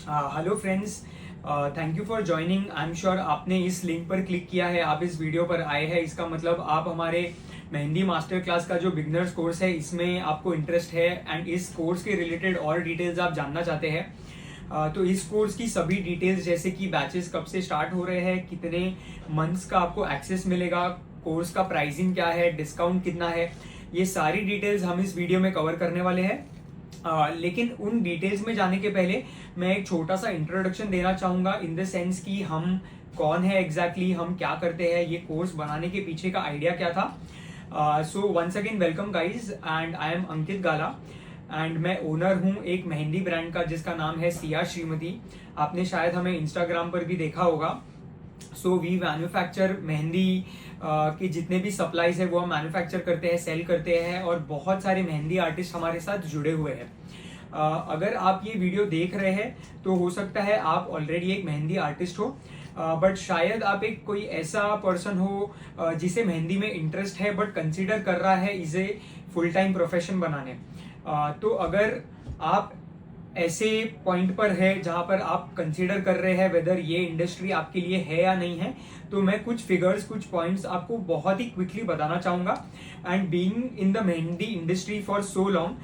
Hello friends, thank you for joining. I am sure आपने इस link पर click किया है, आप इस वीडियो पर आए हैं, इसका मतलब आप हमारे मेहंदी मास्टर क्लास का जो बिगनर्स कोर्स है इसमें आपको इंटरेस्ट है एंड इस कोर्स के रिलेटेड और डिटेल्स आप जानना चाहते हैं। तो इस कोर्स की सभी डिटेल्स जैसे कि बैचेस कब से स्टार्ट हो रहे हैं, कितने मंथ्स का आपको एक्सेस मिलेगा, कोर्स का प्राइसिंग क्या है, डिस्काउंट कितना है, ये सारी डिटेल्स हम इस वीडियो में कवर करने वाले हैं। लेकिन उन डिटेल्स में जाने के पहले मैं एक छोटा सा इंट्रोडक्शन देना चाहूंगा इन द सेंस कि हम कौन है एग्जैक्टली, हम क्या करते हैं, ये कोर्स बनाने के पीछे का आइडिया क्या था। So once again welcome guys, and I am Ankit Gala and मैं ओनर हूँ एक मेहंदी ब्रांड का जिसका नाम है सिया श्रीमती। आपने शायद हमें इंस्टाग्राम पर भी देखा होगा। सो वी मैन्युफैक्चर मेहंदी के जितने भी सप्लाईज है वो हम मैन्युफैक्चर करते हैं, सेल करते हैं और बहुत सारे मेहंदी आर्टिस्ट हमारे साथ जुड़े हुए हैं। अगर आप ये वीडियो देख रहे हैं तो हो सकता है आप ऑलरेडी एक मेहंदी आर्टिस्ट हो, बट शायद आप एक कोई ऐसा पर्सन हो जिसे मेहंदी में इंटरेस्ट है बट कंसिडर कर रहा है इसे फुल टाइम प्रोफेशन बनाने। तो अगर आप ऐसे पॉइंट पर है जहां पर आप कंसीडर कर रहे हैं वेदर ये इंडस्ट्री आपके लिए है या नहीं है, तो मैं कुछ फिगर्स, कुछ पॉइंट्स आपको बहुत ही क्विकली बताना चाहूंगा। And being in the mehndi industry for so long,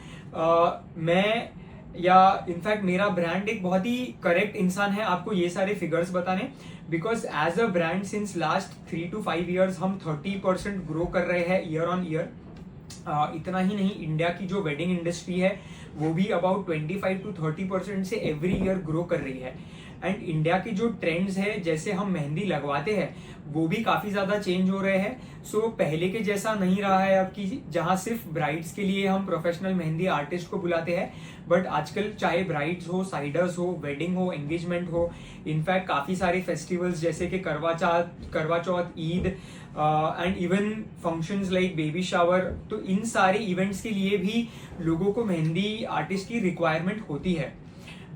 मैं या इनफैक्ट मेरा ब्रांड एक बहुत ही करेक्ट इंसान है आपको ये सारे फिगर्स बताने, because as a brand since last 3 to 5 years हम 30% ग्रो कर रहे हैं ईयर ऑन ईयर। इतना ही नहीं, इंडिया की जो वेडिंग इंडस्ट्री है वो भी अबाउट 25 to 30% से एवरी ईयर ग्रो कर रही है। एंड इंडिया की जो ट्रेंड्स है, जैसे हम मेहंदी लगवाते हैं, वो भी काफी ज्यादा चेंज हो रहे हैं। सो पहले के जैसा नहीं रहा है अब की जहां सिर्फ ब्राइड्स के लिए हम प्रोफेशनल मेहंदी आर्टिस्ट को बुलाते हैं, बट आजकल चाहे ब्राइड्स हो, साइडर्स हो, वेडिंग हो, एंगेजमेंट हो, इनफैक्ट काफी सारे फेस्टिवल्स जैसे कि Karva Chauth, Eid and even functions like baby shower, तो इन सारे इवेंट्स के लिए भी लोगों को मेहंदी आर्टिस्ट की रिक्वायरमेंट होती है।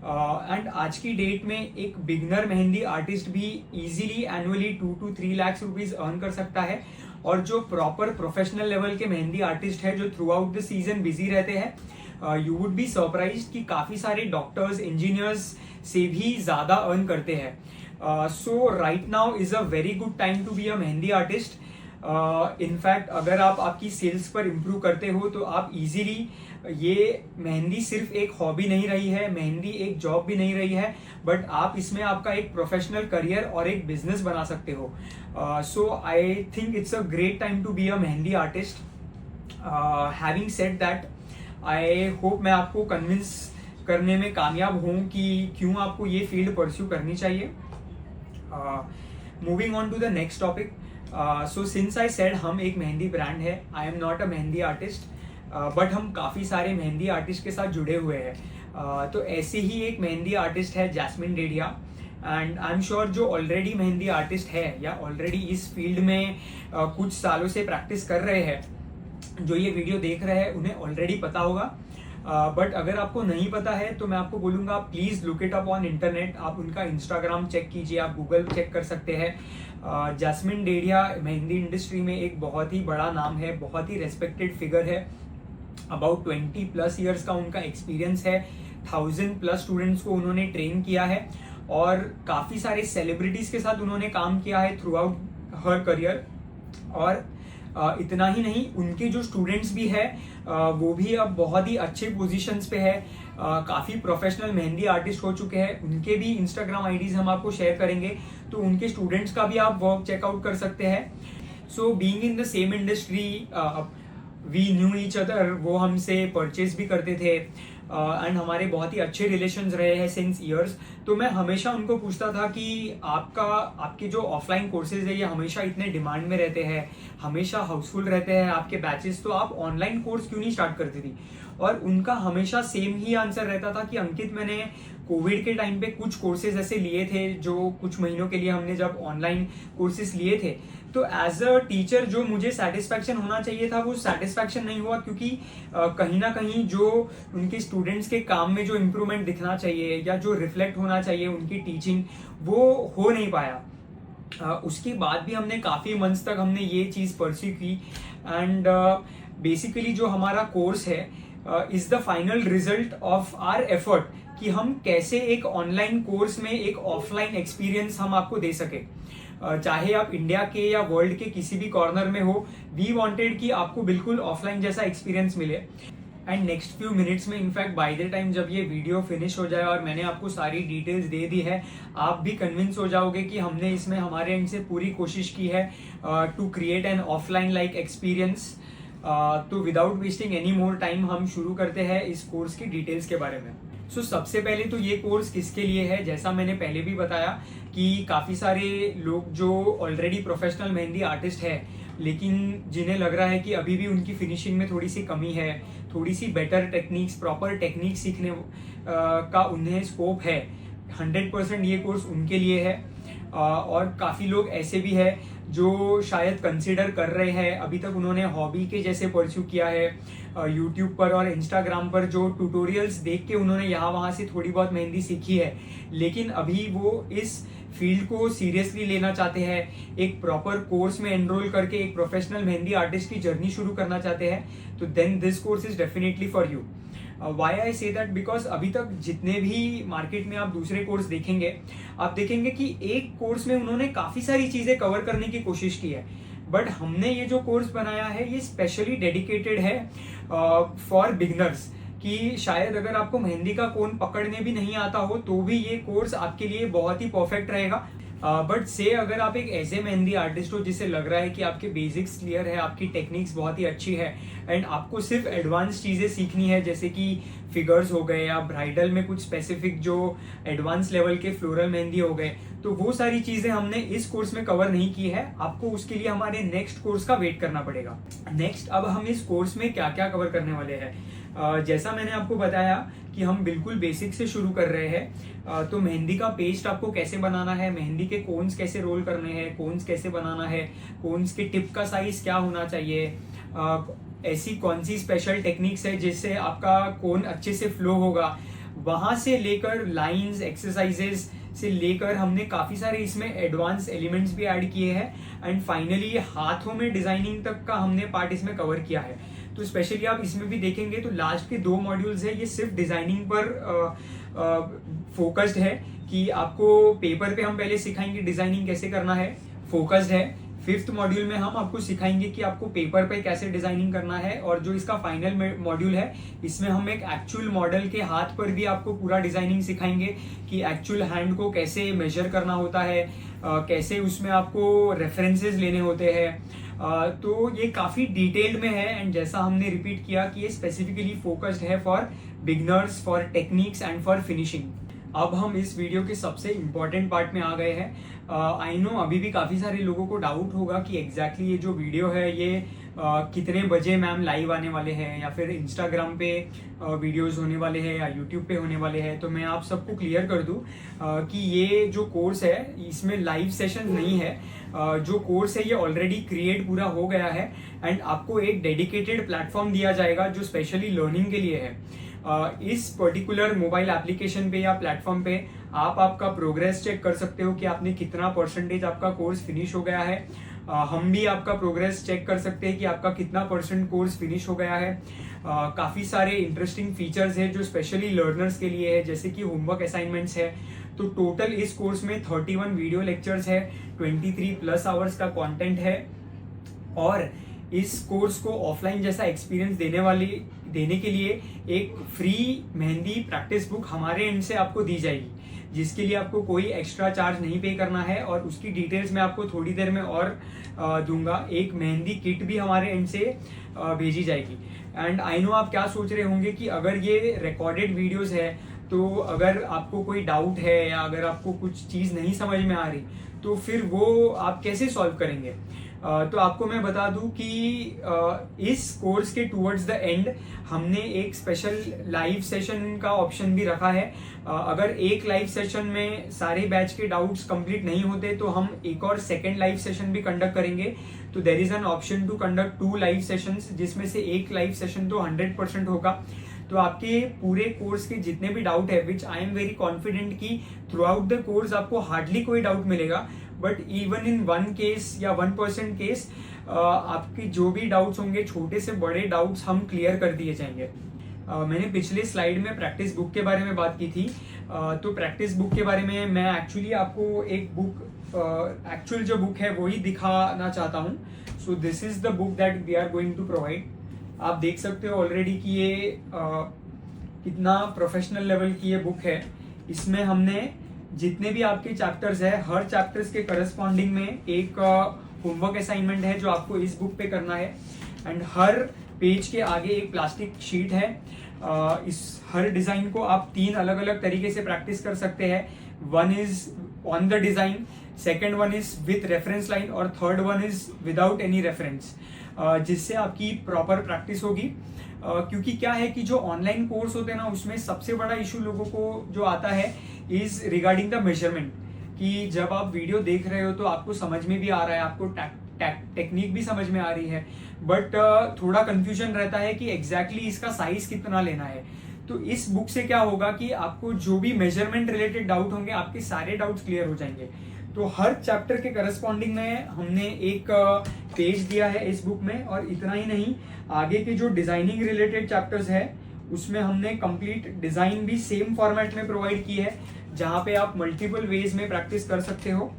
एंड आज की डेट में एक बिगनर मेहंदी आर्टिस्ट भी easily annually 2 to 3 lakh rupees earn कर सकता है, और जो प्रॉपर प्रोफेशनल लेवल के मेहंदी आर्टिस्ट है जो through out the season busy रहते हैं, यू वुड बी सरप्राइज्ड कि काफी सारे डॉक्टर्स, इंजीनियर्स से भी ज्यादा अर्न करते हैं। So right now is a very good time to be a mehndi artist. In fact अगर आप आपकी सेल्स पर इम्प्रूव करते हो तो आप इजीली, ये मेहंदी सिर्फ एक हॉबी नहीं रही है, मेहंदी एक जॉब भी नहीं रही है, बट आप इसमें आपका एक प्रोफेशनल करियर और एक बिजनेस बना सकते हो। So I think it's a great time to be a mehndi artist. Having said that, I hope मैं आपको कन्विंस करने में कामयाब हूँ कि क्यों आपको ये फील्ड परस्यू करनी चाहिए। Moving on to the next topic. So since I said हम एक मेहंदी ब्रांड है, I am not a mehndi artist, but हम काफ़ी सारे मेहंदी आर्टिस्ट के साथ जुड़े हुए हैं। तो ऐसे ही एक मेहंदी आर्टिस्ट है Jasmine Dedhia, and I am sure जो ऑलरेडी मेहंदी आर्टिस्ट है या ऑलरेडी इस फील्ड में कुछ सालों से प्रैक्टिस कर रहे हैं, जो ये वीडियो देख रहे हैं उन्हें ऑलरेडी पता होगा। बट अगर आपको नहीं पता है तो मैं आपको बोलूँगा please look it up on internet. आप उनका इंस्टाग्राम चेक कीजिए, आप गूगल चेक कर सकते हैं। जैस्मिन डेढ़िया मेहंदी इंडस्ट्री में एक बहुत ही बड़ा नाम है, बहुत ही रेस्पेक्टेड फिगर है। अबाउट 20+ ईयर्स का उनका एक्सपीरियंस है, 1000+ स्टूडेंट्स को उन्होंने ट्रेन किया है और काफ़ी सारे सेलिब्रिटीज़ के साथ उन्होंने काम किया है थ्रू आउट हर करियर। और इतना ही नहीं, उनके जो स्टूडेंट्स भी है वो भी अब बहुत ही अच्छे पोजीशंस पे है, काफ़ी प्रोफेशनल मेहंदी आर्टिस्ट हो चुके हैं। उनके भी इंस्टाग्राम आईडीज हम आपको शेयर करेंगे, तो उनके स्टूडेंट्स का भी आप वर्क चेकआउट कर सकते हैं। So being in the same industry, we knew each other, वो हमसे परचेज भी करते थे एंड हमारे बहुत ही अच्छे रिलेशंस रहे हैं सिंस ईयर्स। तो मैं हमेशा उनको पूछता था कि आपके जो ऑफलाइन कोर्सेज है ये हमेशा इतने डिमांड में रहते हैं, हमेशा हाउसफुल रहते हैं आपके बैचेस, तो आप ऑनलाइन कोर्स क्यों नहीं स्टार्ट करती थी? और उनका हमेशा सेम ही आंसर रहता था कि अंकित, मैंने कोविड के टाइम पे कुछ कोर्सेज ऐसे लिए थे जो कुछ महीनों के लिए हमने जब ऑनलाइन कोर्सेज लिए थे, तो एज अ टीचर जो मुझे सेटिस्फैक्शन होना चाहिए था वो सेटिस्फैक्शन नहीं हुआ, क्योंकि कहीं ना कहीं जो उनके स्टूडेंट्स के काम में जो इम्प्रूवमेंट दिखना चाहिए या जो रिफ्लेक्ट होना चाहिए उनकी टीचिंग, वो हो नहीं पाया। उसके बाद भी हमने काफ़ी मंथ्स तक हमने ये चीज़ परस्यू की एंड बेसिकली जो हमारा कोर्स है is the final result of our effort कि हम कैसे एक ऑनलाइन कोर्स में एक ऑफलाइन एक्सपीरियंस हम आपको दे सके। चाहे आप इंडिया के या वर्ल्ड के किसी भी कॉर्नर में हो, वी वांटेड कि आपको बिल्कुल ऑफलाइन जैसा एक्सपीरियंस मिले। एंड नेक्स्ट फ्यू मिनट्स में, इनफैक्ट बाय द टाइम जब ये वीडियो फिनिश हो जाए और मैंने आपको सारी डिटेल्स दे दी है, आप भी कन्विंस हो जाओगे कि हमने इसमें हमारे एंड से पूरी कोशिश की है to create an offline like experience. तो without wasting any more time हम शुरू करते हैं इस कोर्स की डिटेल्स के बारे में। सो सबसे पहले तो ये कोर्स किसके लिए है, जैसा मैंने पहले भी बताया कि काफ़ी सारे लोग जो ऑलरेडी प्रोफेशनल मेहंदी आर्टिस्ट है, लेकिन जिन्हें लग रहा है कि अभी भी उनकी फिनिशिंग में थोड़ी सी कमी है, थोड़ी सी बेटर टेक्निक्स, प्रॉपर टेक्निक सीखने का उन्हें स्कोप है, 100% ये कोर्स उनके लिए है। और काफ़ी लोग ऐसे भी है जो शायद कंसिडर कर रहे हैं, अभी तक उन्होंने हॉबी के जैसे परस्यू किया है, यूट्यूब पर और इंस्टाग्राम पर जो ट्यूटोरियल्स देख के उन्होंने यहाँ वहाँ से थोड़ी बहुत मेहंदी सीखी है, लेकिन अभी वो इस फील्ड को सीरियसली लेना चाहते हैं, एक प्रॉपर कोर्स में एनरोल करके एक प्रोफेशनल मेहंदी आर्टिस्ट की जर्नी शुरू करना चाहते हैं, तो then this course is definitely for you. Why I say that, because अभी तक जितने भी मार्केट में आप दूसरे कोर्स देखेंगे, आप देखेंगे कि एक कोर्स में उन्होंने काफ़ी सारी चीज़ें कवर करने की कोशिश की है, बट हमने ये जो कोर्स बनाया है ये स्पेशली डेडिकेटेड है फॉर बिगनर्स, कि शायद अगर आपको मेहंदी का कोन पकड़ने भी नहीं आता हो तो भी ये कोर्स आपके लिए बहुत ही परफेक्ट रहेगा। बट से अगर आप एक ऐसे मेहंदी आर्टिस्ट हो जिसे लग रहा है कि आपके बेसिक्स क्लियर है, आपकी टेक्निक्स बहुत ही अच्छी है, एंड आपको सिर्फ एडवांस चीज़ें सीखनी है, जैसे कि फिगर्स हो गए या ब्राइडल में कुछ स्पेसिफिक जो एडवांस लेवल के फ्लोरल मेहंदी हो गए, तो वो सारी चीज़ें हमने इस कोर्स में कवर नहीं की है। आपको उसके लिए हमारे नेक्स्ट कोर्स का वेट करना पड़ेगा। नेक्स्ट, अब हम इस कोर्स में क्या क्या कवर करने वाले हैं, जैसा मैंने आपको बताया कि हम बिल्कुल बेसिक से शुरू कर रहे हैं। तो मेहंदी का पेस्ट आपको कैसे बनाना है, मेहंदी के कोन्स कैसे रोल करने हैं, कोन्स कैसे बनाना है, कोन्स के टिप का साइज क्या होना चाहिए, ऐसी कौन सी स्पेशल टेक्निक्स है जिससे आपका कोन अच्छे से फ्लो होगा, वहां से लेकर लाइंस, एक्सरसाइजेस से लेकर हमने काफी सारे इसमें एडवांस एलिमेंट्स भी ऐड किए हैं, एंड फाइनली हाथों में डिजाइनिंग तक का हमने पार्ट इसमें कवर किया है। तो स्पेशली आप इसमें भी देखेंगे तो लास्ट के 2 मॉड्यूल्स है, ये सिर्फ डिजाइनिंग पर फोकस्ड है, कि आपको पेपर पे हम पहले सिखाएंगे डिजाइनिंग कैसे करना है, फोकस्ड है। 5th मॉड्यूल में हम आपको सिखाएंगे कि आपको पेपर पे कैसे डिजाइनिंग करना है, और जो इसका फाइनल मॉड्यूल है इसमें हम एक एक्चुअल मॉडल के हाथ पर भी आपको पूरा डिजाइनिंग सिखाएंगे कि एक्चुअल हैंड को कैसे मेजर करना होता है, कैसे उसमें आपको रेफरेंसेस लेने होते हैं। तो ये काफ़ी डिटेल्ड में है, एंड जैसा हमने रिपीट किया कि ये स्पेसिफिकली फोकस्ड है for beginners, for techniques and for finishing. अब हम इस वीडियो के सबसे इम्पोर्टेंट पार्ट में आ गए हैं। आई नो अभी भी काफ़ी सारे लोगों को डाउट होगा कि एग्जैक्टली ये जो वीडियो है ये कितने बजे मैम लाइव आने वाले हैं, या फिर इंस्टाग्राम पे वीडियोस होने वाले हैं या यूट्यूब पे होने वाले हैं। तो मैं आप सबको क्लियर कर दूं कि ये जो कोर्स है इसमें लाइव सेशन नहीं है। जो कोर्स है ये ऑलरेडी क्रिएट पूरा हो गया है, एंड आपको एक डेडिकेटेड प्लेटफॉर्म दिया जाएगा जो स्पेशली लर्निंग के लिए है। इस पर्टिकुलर मोबाइल एप्लीकेशन पे या प्लेटफॉर्म पे आप आपका प्रोग्रेस चेक कर सकते हो कि आपने कितना परसेंटेज आपका कोर्स फिनिश हो गया है। हम भी आपका प्रोग्रेस चेक कर सकते हैं कि आपका कितना % कोर्स फिनिश हो गया है। काफ़ी सारे इंटरेस्टिंग फीचर्स हैं जो स्पेशली लर्नर्स के लिए है, जैसे कि होमवर्क असाइनमेंट्स है। तो टोटल इस कोर्स में 31 वीडियो लेक्चर्स है, 23+ आवर्स का कंटेंट है, और इस कोर्स को ऑफलाइन जैसा एक्सपीरियंस देने के लिए एक फ्री मेहंदी प्रैक्टिस बुक हमारे एंड से आपको दी जाएगी, जिसके लिए आपको कोई एक्स्ट्रा चार्ज नहीं पे करना है, और उसकी डिटेल्स मैं आपको थोड़ी देर में और दूंगा। एक मेहंदी किट भी हमारे एंड से भेजी जाएगी। एंड आई नो आप क्या सोच रहे होंगे कि अगर ये रिकॉर्डेड वीडियोस है तो अगर आपको कोई डाउट है या अगर आपको कुछ चीज़ नहीं समझ में आ रही तो फिर वो आप कैसे सॉल्व करेंगे। तो आपको मैं बता दूं कि इस कोर्स के टुवर्ड्स द एंड हमने एक स्पेशल लाइव सेशन का ऑप्शन भी रखा है। अगर एक लाइव सेशन में सारे बैच के डाउट्स कंप्लीट नहीं होते तो हम एक और सेकेंड लाइव सेशन भी कंडक्ट करेंगे। तो there is an option to conduct 2 live sessions, जिसमें से एक लाइव सेशन तो 100% होगा। तो आपके पूरे कोर्स के जितने भी डाउट है, विच आई एम वेरी कॉन्फिडेंट कि थ्रू आउट द कोर्स आपको हार्डली कोई डाउट मिलेगा, बट इवन इन 1 केस या 1% केस आपके जो भी डाउट्स होंगे, छोटे से बड़े डाउट्स हम क्लियर कर दिए जाएंगे। मैंने पिछले स्लाइड में प्रैक्टिस बुक के बारे में बात की थी। तो प्रैक्टिस बुक के बारे में मैं एक्चुअली आपको एक बुक, एक्चुअल जो बुक है वही दिखाना चाहता हूँ। So this is the book that we are going to provide. आप देख सकते हो ऑलरेडी कि ये कितना प्रोफेशनल लेवल की ये बुक है। इसमें हमने जितने भी आपके चैप्टर्स है, हर चैप्टर्स के करस्पॉन्डिंग में एक होमवर्क असाइनमेंट है जो आपको इस बुक पे करना है। एंड हर पेज के आगे एक प्लास्टिक शीट है। इस हर डिजाइन को आप 3 अलग अलग तरीके से प्रैक्टिस कर सकते हैं। One is on the design, second one is with reference line और third one is without any reference, जिससे आपकी प्रॉपर प्रैक्टिस होगी। क्योंकि क्या है कि जो ऑनलाइन कोर्स होते हैं ना, उसमें सबसे बड़ा इशू लोगों को जो आता है इज रिगार्डिंग द मेजरमेंट, कि जब आप वीडियो देख रहे हो तो आपको समझ में भी आ रहा है, आपको टेक्निक भी समझ में आ रही है, बट थोड़ा कंफ्यूजन रहता है कि एग्जैक्टली इसका साइज कितना लेना है। तो इस बुक से क्या होगा कि आपको जो भी मेजरमेंट रिलेटेड डाउट होंगे, आपके सारे डाउट्स क्लियर हो जाएंगे। तो हर चैप्टर के करस्पॉन्डिंग में हमने एक पेज दिया है इस बुक में, और इतना ही नहीं, आगे के जो डिजाइनिंग रिलेटेड चैप्टर्स है उसमें हमने कंप्लीट डिजाइन भी सेम फॉर्मेट में प्रोवाइड की है, जहाँ पे आप मल्टीपल वेज में प्रैक्टिस कर सकते हो।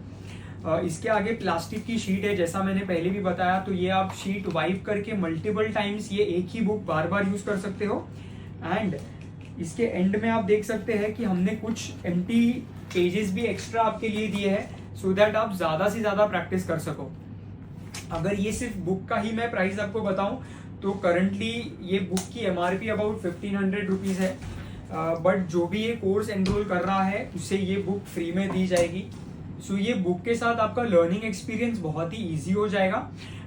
इसके आगे प्लास्टिक की शीट है, जैसा मैंने पहले भी बताया। तो ये आप शीट वाइप करके मल्टीपल टाइम्स ये एक ही बुक बार बार यूज कर सकते हो। एंड इसके एंड में आप देख सकते हैं कि हमने कुछ एम्प्टी पेजेस भी एक्स्ट्रा आपके लिए दिए हैं, सो दैट आप ज्यादा से ज्यादा प्रैक्टिस कर सको। अगर ये सिर्फ बुक का ही मैं प्राइस आपको बताऊं तो करंटली ये बुक की एमआरपी अबाउट 1500 रुपीज है, बट जो भी ये कोर्स एनरोल कर रहा है उसे ये बुक फ्री में दी जाएगी। सो ये बुक के साथ आपका लर्निंग एक्सपीरियंस बहुत ही ईजी हो जाएगा।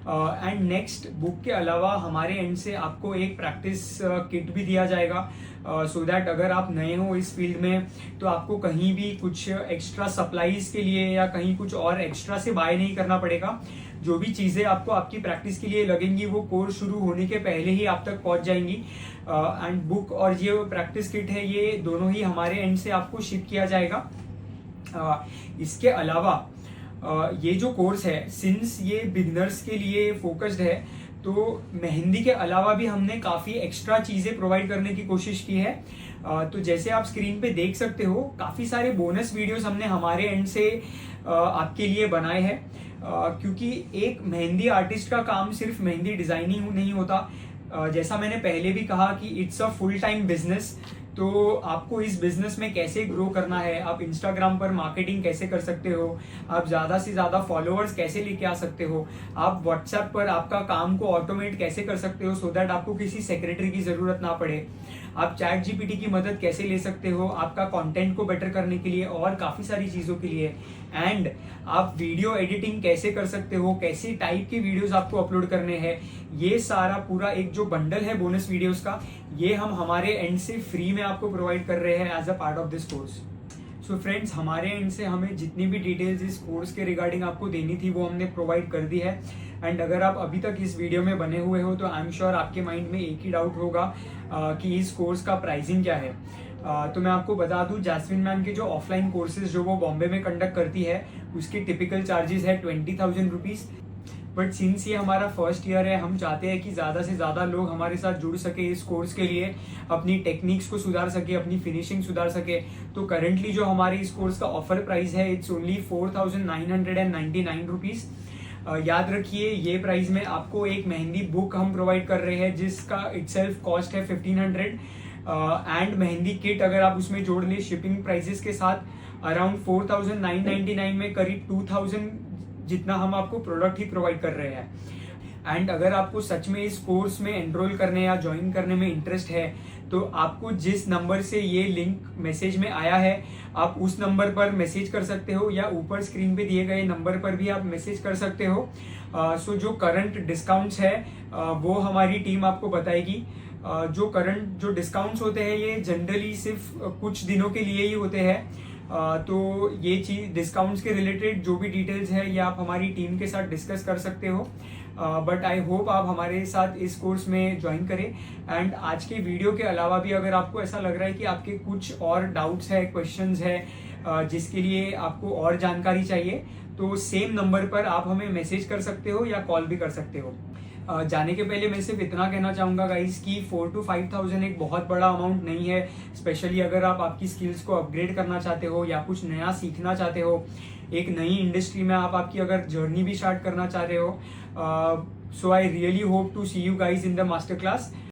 एंड नेक्स्ट, बुक के अलावा हमारे एंड से आपको एक प्रैक्टिस किट भी दिया जाएगा, सो दैट अगर आप नए हो इस फील्ड में तो आपको कहीं भी कुछ एक्स्ट्रा सप्लाईज के लिए या कहीं कुछ और एक्स्ट्रा से बाय नहीं करना पड़ेगा। जो भी चीज़ें आपको आपकी प्रैक्टिस के लिए लगेंगी वो कोर्स शुरू होने के पहले ही आप तक पहुंच जाएंगी। एंड बुक और ये प्रैक्टिस किट है, ये दोनों ही हमारे एंड से आपको शिप किया जाएगा। इसके अलावा ये जो कोर्स है, सिंस ये बिगिनर्स के लिए फोकस्ड है, तो मेहंदी के अलावा भी हमने काफ़ी एक्स्ट्रा चीज़ें प्रोवाइड करने की कोशिश की है। तो जैसे आप स्क्रीन पे देख सकते हो, काफ़ी सारे बोनस वीडियोस हमने हमारे एंड से आपके लिए बनाए हैं, क्योंकि एक मेहंदी आर्टिस्ट का काम सिर्फ मेहंदी डिजाइनिंग नहीं होता। जैसा मैंने पहले भी कहा कि it's a full time business. तो आपको इस बिजनेस में कैसे ग्रो करना है, आप इंस्टाग्राम पर मार्केटिंग कैसे कर सकते हो, आप ज़्यादा से ज़्यादा फॉलोअर्स कैसे लेके आ सकते हो, आप व्हाट्सएप पर आपका काम को ऑटोमेट कैसे कर सकते हो सो दैट आपको किसी सेक्रेटरी की ज़रूरत ना पड़े, आप चैट जीपीटी की मदद कैसे ले सकते हो आपका कंटेंट को बेटर करने के लिए और काफ़ी सारी चीज़ों के लिए। एंड आप वीडियो एडिटिंग कैसे कर सकते हो, कैसे टाइप के वीडियोस आपको अपलोड करने हैं, ये सारा पूरा एक जो बंडल है बोनस वीडियोस का, ये हम हमारे एंड से फ्री में आपको प्रोवाइड कर रहे हैं as a part of this course. So friends, हमारे एंड से हमें जितनी भी डिटेल्स इस कोर्स के रिगार्डिंग आपको देनी थी वो हमने प्रोवाइड कर दी है। एंड अगर आप अभी तक इस वीडियो में बने हुए हो तो आई एम श्योर आपके माइंड में एक ही डाउट होगा कि इस कोर्स का प्राइसिंग क्या है। तो मैं आपको बता दूं, जैस्मिन मैम के जो ऑफलाइन कोर्सेज जो वो बॉम्बे में कंडक्ट करती है उसकी टिपिकल चार्जेस है 20,000 रुपीज़। बट सिंस ये हमारा फर्स्ट ईयर है, हम चाहते हैं कि ज़्यादा से ज़्यादा लोग हमारे साथ जुड़ सके इस कोर्स के लिए, अपनी टेक्निक्स को सुधार सके, अपनी फिनिशिंग सुधार सके। तो करंटली जो हमारे इस कोर्स का ऑफर प्राइस है इट्स ओनली 4,999 रुपीज़। याद रखिए, ये प्राइस में आपको एक मेहंदी बुक हम प्रोवाइड कर रहे हैं जिसका इटसेल्फ कॉस्ट है 1500 एंड मेहंदी किट अगर आप उसमें जोड़ ले शिपिंग प्राइसेस के साथ अराउंड 4,999 में करीब 2,000 जितना हम आपको प्रोडक्ट ही प्रोवाइड कर रहे हैं। एंड अगर आपको सच में इस कोर्स में एनरोल करने या ज्वाइन करने में इंटरेस्ट है तो आपको जिस नंबर से ये लिंक मैसेज में आया है आप उस नंबर पर मैसेज कर सकते हो या ऊपर स्क्रीन पे दिए गए नंबर पर भी आप मैसेज कर सकते हो। सो जो करंट डिस्काउंट्स है वो हमारी टीम आपको बताएगी। जो करंट जो डिस्काउंट्स होते हैं ये जनरली सिर्फ कुछ दिनों के लिए ही होते हैं। तो ये चीज डिस्काउंट्स के रिलेटेड जो भी डिटेल्स है ये आप हमारी टीम के साथ डिस्कस कर सकते हो। बट आई होप आप हमारे साथ इस कोर्स में ज्वाइन करें। एंड आज के वीडियो के अलावा भी अगर आपको ऐसा लग रहा है कि आपके कुछ और डाउट्स है, क्वेश्चंस है जिसके लिए आपको और जानकारी चाहिए तो सेम नंबर पर आप हमें मैसेज कर सकते हो या कॉल भी कर सकते हो। जाने के पहले मैं सिर्फ इतना कहना चाहूँगा गाइस कि 4 to 5,000 एक बहुत बड़ा अमाउंट नहीं है, स्पेशली अगर आप आपकी स्किल्स को अपग्रेड करना चाहते हो या कुछ नया सीखना चाहते हो, एक नई इंडस्ट्री में आप आपकी अगर जर्नी भी स्टार्ट करना चाह रहे हो. So I really hope to see you guys in the master class.